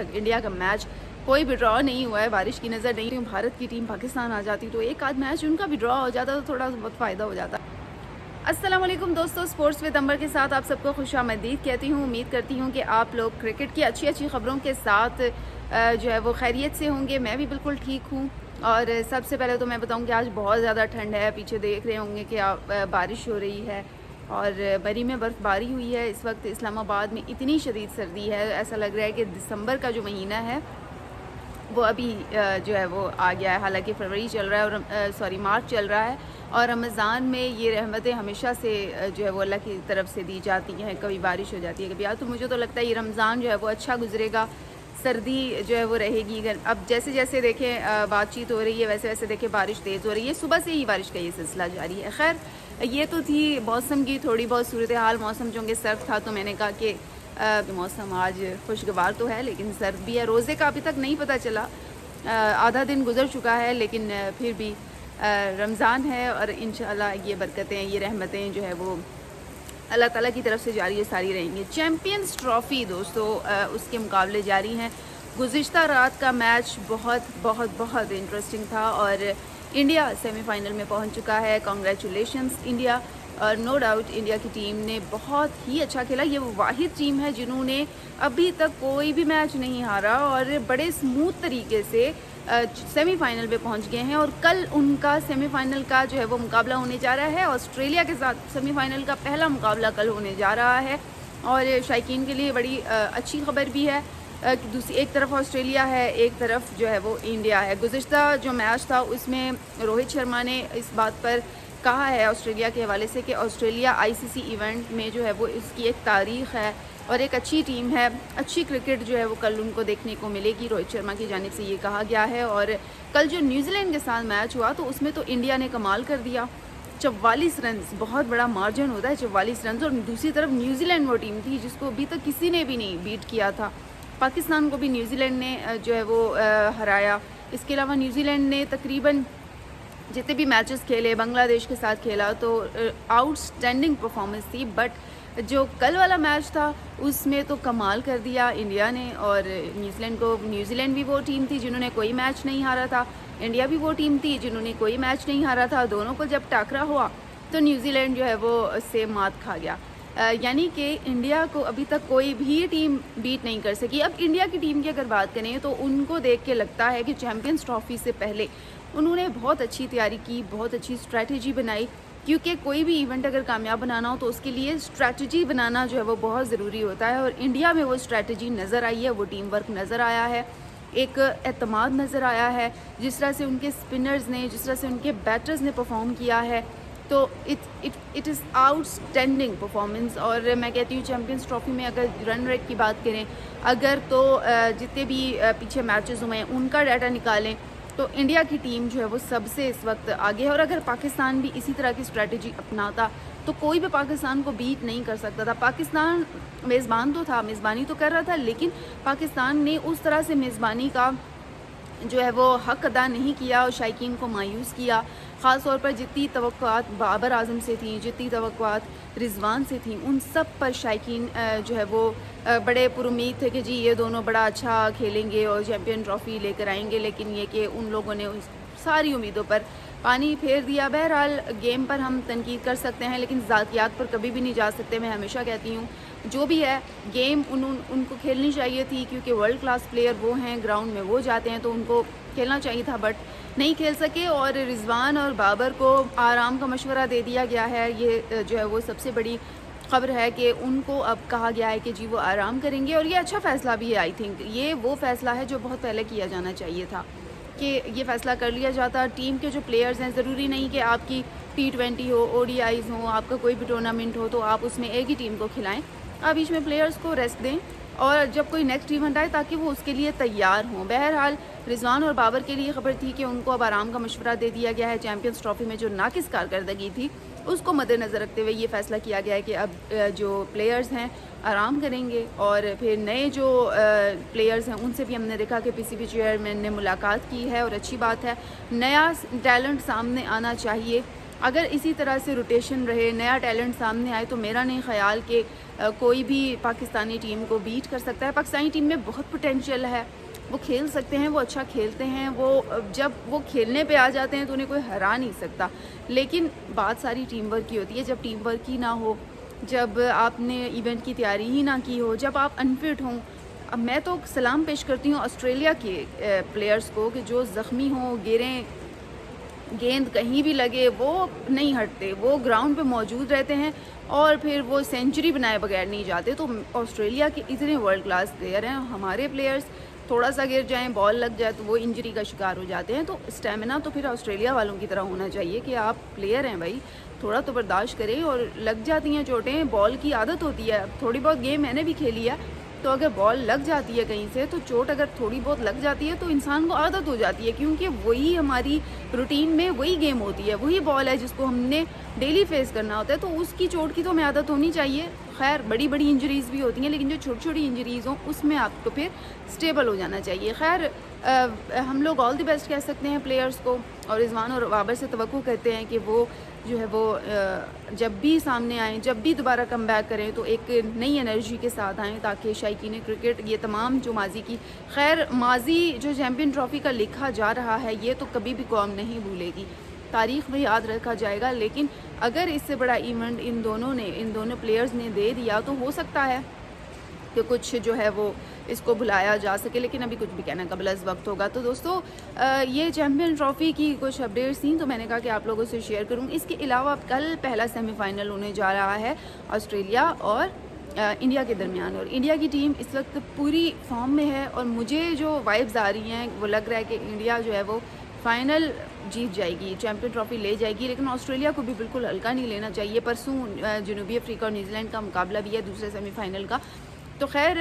India का match कोई भी ड्रॉ नहीं हुआ है, बारिश की नज़र नहीं। भारत की टीम पाकिस्तान आ जाती तो एक आध मैच उनका भी ड्रॉ हो जाता तो थोड़ा बहुत फ़ायदा हो जाता। अस्सलाम वालेकुम दोस्तों, स्पोर्ट्स विद अंबर के साथ आप सबको खुशामदीद कहती हूँ। उम्मीद करती हूँ कि आप लोग क्रिकेट की अच्छी अच्छी ख़बरों के साथ जो है वो खैरियत से होंगे। मैं भी बिल्कुल ठीक हूँ। और सबसे पहले तो मैं बताऊँ कि आज बहुत ज़्यादा ठंड है। पीछे देख रहे होंगे कि बारिश हो रही है और बरी में बर्फ़बारी हुई है। इस वक्त इस्लामाबाद में इतनी शदीद सर्दी है, ऐसा लग रहा है कि दिसंबर का जो महीना है वो अभी जो है वो आ गया है। हालांकि फरवरी चल रहा है और मार्च चल रहा है। और रमज़ान में ये रहमतें हमेशा से जो है वो अल्लाह की तरफ से दी जाती हैं। कभी बारिश हो जाती है, कभी तो मुझे तो लगता है ये रमज़ान जो है वो अच्छा गुजरेगा, सर्दी जो है वो रहेगी। अब जैसे जैसे देखें बातचीत हो रही है, वैसे वैसे देखें बारिश तेज़ हो रही है। सुबह से ही बारिश का ये सिलसिला जारी है। खैर, ये तो थी मौसम की थोड़ी बहुत सूरत हाल। मौसम चूँकि सर्द था तो मैंने कहा कि मौसम आज खुशगवार तो है लेकिन सर्द भी है। रोज़े का अभी तक नहीं पता चला, आधा दिन गुजर चुका है, लेकिन फिर भी रमज़ान है और इंशाल्लाह ये बरकतें, ये रहमतें जो है वो अल्लाह ताला की तरफ से जारी सारी रहेंगी। चैम्पियंस ट्रॉफ़ी दोस्तों, उसके मुकाबले जारी हैं। गुज़िश्ता रात का मैच बहुत बहुत बहुत इंटरेस्टिंग था और इंडिया सेमीफाइनल में पहुंच चुका है। Congratulations India. और नो डाउट इंडिया की टीम ने बहुत ही अच्छा खेला। ये वो वाहिद टीम है जिन्होंने अभी तक कोई भी मैच नहीं हारा और बड़े स्मूथ तरीके से सेमीफाइनल पे पहुंच गए हैं। और कल उनका सेमीफाइनल का जो है वो मुकाबला होने जा रहा है ऑस्ट्रेलिया के साथ। सेमीफाइनल का पहला मुकाबला कल होने जा रहा है और शायकीन के लिए बड़ी अच्छी खबर भी है। दूसरी एक तरफ ऑस्ट्रेलिया है, एक तरफ जो है वो इंडिया है। गुज़िश्ता जो मैच था उसमें रोहित शर्मा ने इस बात पर कहा है ऑस्ट्रेलिया के हवाले से कि ऑस्ट्रेलिया आईसीसी इवेंट में जो है वो इसकी एक तारीख़ है और एक अच्छी टीम है। अच्छी क्रिकेट जो है वो कल उनको देखने को मिलेगी, रोहित शर्मा की जानिब से ये कहा गया है। और कल जो न्यूजीलैंड के साथ मैच हुआ तो उसमें तो इंडिया ने कमाल कर दिया। 44 रन, बहुत बड़ा मार्जिन होता है 44 रन। और दूसरी तरफ न्यूजीलैंड वो टीम थी जिसको अभी तक किसी ने भी नहीं बीट किया था। पाकिस्तान को भी न्यूजीलैंड ने जो है वो हराया। इसके अलावा न्यूजीलैंड ने तकरीबन जितने भी मैचेस खेले, बांग्लादेश के साथ खेला तो आउटस्टैंडिंग परफॉर्मेंस थी। बट जो कल वाला मैच था उसमें तो कमाल कर दिया इंडिया ने। और न्यूजीलैंड भी वो टीम थी जिन्होंने कोई मैच नहीं हारा था, इंडिया भी वो टीम थी जिन्होंने कोई मैच नहीं हारा था। दोनों को जब टाकरा हुआ तो न्यूजीलैंड जो है वो से मात खा गया। यानी कि इंडिया को अभी तक कोई भी टीम बीट नहीं कर सकी। अब इंडिया की टीम की अगर बात करें तो उनको देख के लगता है कि चैम्पियंस ट्रॉफी से पहले उन्होंने बहुत अच्छी तैयारी की, बहुत अच्छी स्ट्रैटेजी बनाई। क्योंकि कोई भी इवेंट अगर कामयाब बनाना हो तो उसके लिए स्ट्रैटेजी बनाना जो है वो बहुत ज़रूरी होता है। और इंडिया में वो स्ट्रैटेजी नज़र आई है, वो टीम वर्क नज़र आया है, एक एतमाद नज़र आया है। जिस तरह से उनके स्पिनर्स ने, जिस तरह से उनके बैटर्स ने परफॉर्म किया है तो इट इज़ आउटस्टैंडिंग परफॉर्मेंस। और मैं कहती हूँ चैम्पियंस ट्रॉफी में अगर रन रेट की बात करें अगर तो जितने भी पीछे मैचेस हुए हैं उनका डाटा निकालें तो इंडिया की टीम जो है वो सबसे इस वक्त आगे है। और अगर पाकिस्तान भी इसी तरह की स्ट्रैटेजी अपनाता तो कोई भी पाकिस्तान को बीट नहीं कर सकता था। पाकिस्तान मेज़बान तो था, मेज़बानी तो कर रहा था, लेकिन पाकिस्तान ने उस तरह से मेज़बानी का जो है वो हक़ अदा नहीं किया और शायकीन को मायूस किया। ख़ास तौर पर जितनी तवक्कुआत बाबर आज़म से थी, जितनी तवक्कुआत रिजवान से थी, उन सब पर शायकीन जो है वो बड़े पुरुमीद थे कि जी ये दोनों बड़ा अच्छा खेलेंगे और चैम्पियन ट्रॉफ़ी लेकर आएंगे। लेकिन ये कि उन लोगों ने उस सारी उम्मीदों पर पानी फेर दिया। बहरहाल गेम पर हम तनकीद कर सकते हैं लेकिन ज़ातियात पर कभी भी नहीं जा सकते। मैं हमेशा कहती हूँ जो भी है गेम उनको खेलनी चाहिए थी क्योंकि वर्ल्ड क्लास प्लेयर वो हैं, ग्राउंड में वो जाते हैं तो उनको खेलना चाहिए था, बट नहीं खेल सके। और रिजवान और बाबर को आराम का मशवरा दे दिया गया है। ये जो है वो सबसे बड़ी खबर है कि उनको अब कहा गया है कि जी वो आराम करेंगे और ये अच्छा फ़ैसला भी है। आई थिंक ये वो फ़ैसला है जो बहुत पहले किया जाना चाहिए था कि ये फ़ैसला कर लिया जाता। टीम के जो प्लेयर्स हैं, ज़रूरी नहीं कि आपकी T20 हो, ODIs हो, आपका कोई भी टूर्नामेंट हो तो आप उसमें एक ही टीम को खिलाएं। आप बीच में प्लेयर्स को रेस्ट दें और जब कोई नेक्स्ट इवेंट आए ताकि वो उसके लिए तैयार हों। बहरहाल रिजवान और बाबर के लिए खबर थी कि उनको अब आराम का मशवरा दे दिया गया है। चैम्पियंस ट्रॉफी में जो नाकिस कारकर्दगी थी उसको मद्देनज़र रखते हुए ये फ़ैसला किया गया है कि अब जो प्लेयर्स हैं आराम करेंगे। और फिर नए जो प्लेयर्स हैं उनसे भी हमने देखा कि PCB चेयरमैन ने मुलाकात की है और अच्छी बात है। नया टैलेंट सामने आना चाहिए अगर इसी तरह से रोटेशन रहे, नया टैलेंट सामने आए, तो मेरा नहीं ख्याल कि कोई भी पाकिस्तानी टीम को बीट कर सकता है। पाकिस्तानी टीम में बहुत पोटेंशियल है, वो खेल सकते हैं, वो अच्छा खेलते हैं, वो जब वो खेलने पे आ जाते हैं तो उन्हें कोई हरा नहीं सकता। लेकिन बात सारी टीम वर्क की होती है। जब टीम वर्क ही ना हो, जब आपने इवेंट की तैयारी ही ना की हो, जब आप अनफिट हों। अब मैं तो सलाम पेश करती हूँ ऑस्ट्रेलिया के प्लेयर्स को कि जो ज़ख्मी हों, गिरें, गेंद कहीं भी लगे, वो नहीं हटते, वो ग्राउंड पे मौजूद रहते हैं और फिर वो सेंचुरी बनाए बगैर नहीं जाते। तो ऑस्ट्रेलिया के इतने वर्ल्ड क्लास प्लेयर हैं, हमारे प्लेयर्स थोड़ा सा गिर जाएं, बॉल लग जाए तो वो इंजरी का शिकार हो जाते हैं। तो स्टेमिना तो फिर ऑस्ट्रेलिया वालों की तरह होना चाहिए कि आप प्लेयर हैं भाई, थोड़ा तो बर्दाश्त करें। और लग जाती हैं चोटें, बॉल की आदत होती है। थोड़ी बहुत गेम मैंने भी खेली है, तो अगर बॉल लग जाती है कहीं से, तो चोट अगर थोड़ी बहुत लग जाती है तो इंसान को आदत हो जाती है, क्योंकि वही हमारी रूटीन में वही गेम होती है, वही बॉल है जिसको हमने डेली फेस करना होता है। तो उसकी चोट की तो हमें आदत होनी चाहिए। खैर बड़ी बड़ी इंजरीज़ भी होती हैं, लेकिन जो छोटी छोटी इंजरीज़ हों उसमें आपको फिर स्टेबल हो जाना चाहिए। खैर हम लोग ऑल द बेस्ट कह सकते हैं प्लेयर्स को, और रिजवान और बाबर से तवक्को करते हैं कि वो जो है वो जब भी सामने आएँ, जब भी दोबारा कम बैक करें तो एक नई एनर्जी के साथ आएँ, ताकि शायकीन क्रिकेट ये तमाम जो माजी की, खैर माजी जो चैम्पियन ट्रॉफ़ी का लिखा जा रहा है ये तो कभी भी कौम नहीं भूलेगी, तारीख़ में याद रखा जाएगा। लेकिन अगर इससे बड़ा इवेंट इन दोनों प्लेयर्स ने दे दिया तो हो सकता है कि कुछ जो है वो इसको भुलाया जा सके, लेकिन अभी कुछ भी कहना कबल अज़ वक्त होगा। तो दोस्तों ये चैम्पियन ट्रॉफ़ी की कुछ अपडेट्स थी, तो मैंने कहा कि आप लोगों से शेयर करूँ। इसके अलावा कल पहला सेमीफ़ाइनल होने जा रहा है ऑस्ट्रेलिया और इंडिया के दरमियान, और इंडिया की टीम इस वक्त पूरी फॉर्म में है और मुझे जो वाइब्स आ रही हैं वो लग रहा है कि इंडिया जो है वो फ़ाइनल जीत जाएगी, चैम्पियन ट्रॉफ़ी ले जाएगी। लेकिन ऑस्ट्रेलिया को भी बिल्कुल हल्का नहीं लेना चाहिए। परसों जनूबी अफ्रीका और न्यूजीलैंड का मुकाबला भी है दूसरे सेमीफ़ाइनल का। तो खैर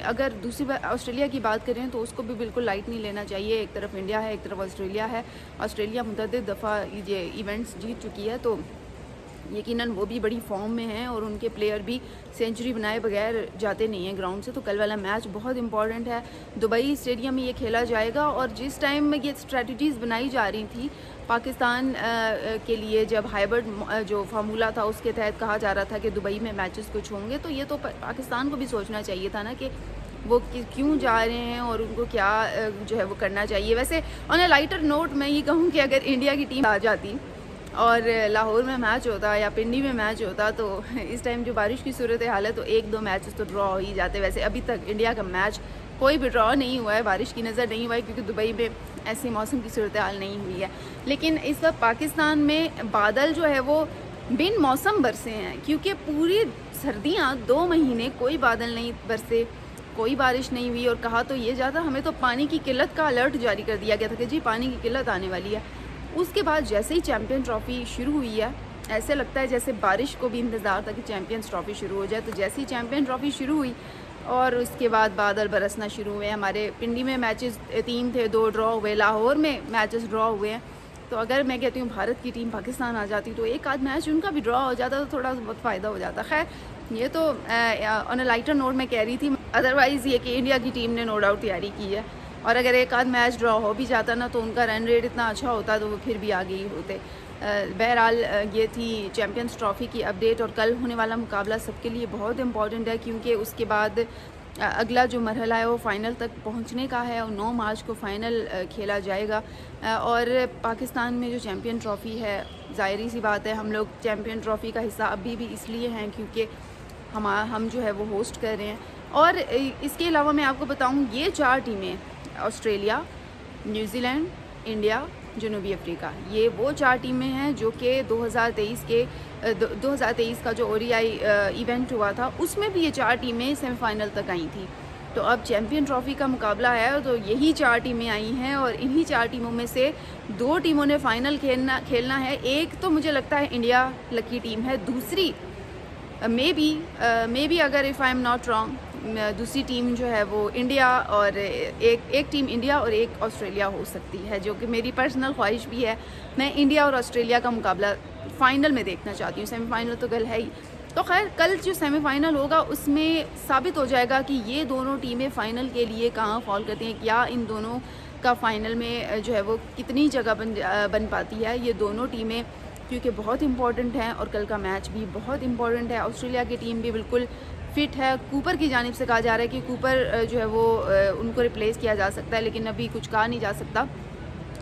अगर दूसरी बार ऑस्ट्रेलिया की बात करें तो उसको भी बिल्कुल लाइट नहीं लेना चाहिए। एक तरफ इंडिया है, एक तरफ ऑस्ट्रेलिया है। ऑस्ट्रेलिया मुतअद्दिद दफ़ा ये इवेंट्स जीत चुकी है, तो यकीनन वो भी बड़ी फॉर्म में हैं और उनके प्लेयर भी सेंचुरी बनाए बगैर जाते नहीं हैं ग्राउंड से। तो कल वाला मैच बहुत इंपॉर्टेंट है। दुबई स्टेडियम में ये खेला जाएगा, और जिस टाइम में ये स्ट्रेटजीज़ बनाई जा रही थी पाकिस्तान के लिए, जब हाइब्रिड जो फार्मूला था उसके तहत कहा जा रहा था कि दुबई में मैचेस कुछ होंगे, तो ये तो पाकिस्तान को भी सोचना चाहिए था ना कि वो क्यों जा रहे हैं और उनको क्या जो है वो करना चाहिए। वैसे ऑन अ लाइटर नोट मैं ये कहूँ कि अगर इंडिया की टीम आ जाती और लाहौर में मैच होता या पिंडी में मैच होता, तो इस टाइम जो बारिश की सूरत हाल है तो 1-2 मैचेस तो ड्रॉ हो ही जाते। वैसे अभी तक इंडिया का मैच कोई भी ड्रॉ नहीं हुआ है, बारिश की नज़र नहीं हुआ है, क्योंकि दुबई में ऐसी मौसम की सूरत हाल नहीं हुई है। लेकिन इस वक्त पाकिस्तान में बादल जो है वो बिन मौसम बरसे हैं, क्योंकि पूरी सर्दियाँ 2 महीने कोई बादल नहीं बरसे, कोई बारिश नहीं हुई। और कहा तो ये जाता, हमें तो पानी की किल्लत का अलर्ट जारी कर दिया गया था कि जी पानी की किल्लत आने वाली है। उसके बाद जैसे ही चैम्पियन ट्रॉफ़ी शुरू हुई है, ऐसे लगता है जैसे बारिश को भी इंतज़ार था कि चैम्पियंस ट्रॉफ़ी शुरू हो जाए। तो जैसे ही चैम्पियन ट्रॉफ़ी शुरू हुई और उसके बाद बादल बरसना शुरू हुए। हमारे पिंडी में मैचेस 3 थे, 2 ड्रॉ हुए, लाहौर में मैचेस ड्रॉ हुए हैं। तो अगर मैं कहती हूँ भारत की टीम पाकिस्तान आ जाती तो एक आध मैच उनका भी ड्रॉ हो जाता तो थोड़ा बहुत फ़ायदा हो जाता। खैर ये तो ऑन अ लाइटर नोट में कह रही थी। अदरवाइज़ ये कि इंडिया की टीम ने नो डाउट तैयारी की है, और अगर एक आध मैच ड्रॉ हो भी जाता ना तो उनका रन रेट इतना अच्छा होता तो वो फिर भी आगे ही होते। बहरहाल ये थी चैम्पियंस ट्रॉफ़ी की अपडेट, और कल होने वाला मुकाबला सबके लिए बहुत इंपॉर्टेंट है, क्योंकि उसके बाद अगला जो मरहला है वो फ़ाइनल तक पहुंचने का है, और 9 मार्च को फ़ाइनल खेला जाएगा। और पाकिस्तान में जो चैम्पियन ट्रॉफ़ी है, ज़ाहिर सी बात है हम लोग चैम्पियन ट्रॉफ़ी का हिस्सा अभी भी इसलिए हैं क्योंकि हम जो है वो होस्ट कर रहे हैं। और इसके अलावा मैं आपको बताऊं, ये 4 टीमें ऑस्ट्रेलिया, न्यूजीलैंड, इंडिया, जनूबी अफ्रीका, ये वो 4 टीमें हैं जो कि 2023 का जो ओडीआई इवेंट हुआ था उसमें भी ये 4 टीमें सेमीफाइनल तक आई थी। तो अब चैम्पियन ट्रॉफ़ी का मुकाबला है तो यही 4 टीमें आई हैं, और इन्हीं 4 टीमों में से 2 टीमों ने फ़ाइनल खेलना है। एक तो मुझे लगता है इंडिया लकी टीम है, दूसरी मे बी अगर if I am not wrong दूसरी टीम जो है वो इंडिया, और एक टीम इंडिया और एक ऑस्ट्रेलिया हो सकती है, जो कि मेरी पर्सनल ख्वाहिश भी है। मैं इंडिया और ऑस्ट्रेलिया का मुकाबला फ़ाइनल में देखना चाहती हूँ, सेमीफाइनल तो कल है ही। तो खैर कल जो सेमीफाइनल होगा उसमें साबित हो जाएगा कि ये दोनों टीमें फ़ाइनल के लिए कहाँ फॉल करती हैं, क्या इन दोनों का फ़ाइनल में जो है वो कितनी जगह बन पाती है। ये दोनों टीमें क्योंकि बहुत इंपॉर्टेंट हैं और कल का मैच भी बहुत इंपॉर्टेंट है। ऑस्ट्रेलिया की टीम भी बिल्कुल फिट है। कूपर की जानिब से कहा जा रहा है कि कूपर जो है वो उनको रिप्लेस किया जा सकता है, लेकिन अभी कुछ कहा नहीं जा सकता।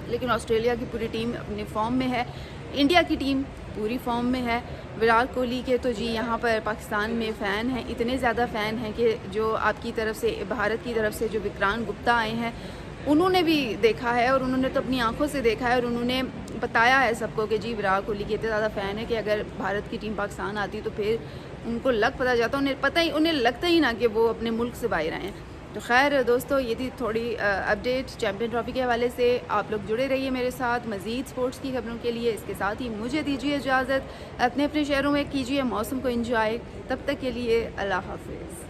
लेकिन ऑस्ट्रेलिया की पूरी टीम अपने फॉर्म में है, इंडिया की टीम पूरी फॉर्म में है। विराट कोहली के तो जी यहाँ पर पाकिस्तान में फ़ैन हैं, इतने ज़्यादा फ़ैन हैं कि जो आपकी तरफ से, भारत की तरफ से जो विक्रांत गुप्ता आए हैं, उन्होंने भी देखा है और उन्होंने तो अपनी आंखों से देखा है और उन्होंने बताया है सबको कि जी विराट कोहली के इतने ज़्यादा फ़ैन है कि अगर भारत की टीम पाकिस्तान आती तो फिर उनको लग पता जाता, उन्हें लगता ही ना कि वो अपने मुल्क से बाहर आए हैं। तो खैर दोस्तों, ये थी थोड़ी अपडेट चैम्पियन ट्रॉफी के हवाले से। आप लोग जुड़े रहिए मेरे साथ मज़ीद स्पोर्ट्स की खबरों के लिए। इसके साथ ही मुझे दीजिए इजाज़त, अपने अपने शहरों में कीजिए मौसम को एंजॉय। तब तक के लिए अल्लाह हाफ़िज़।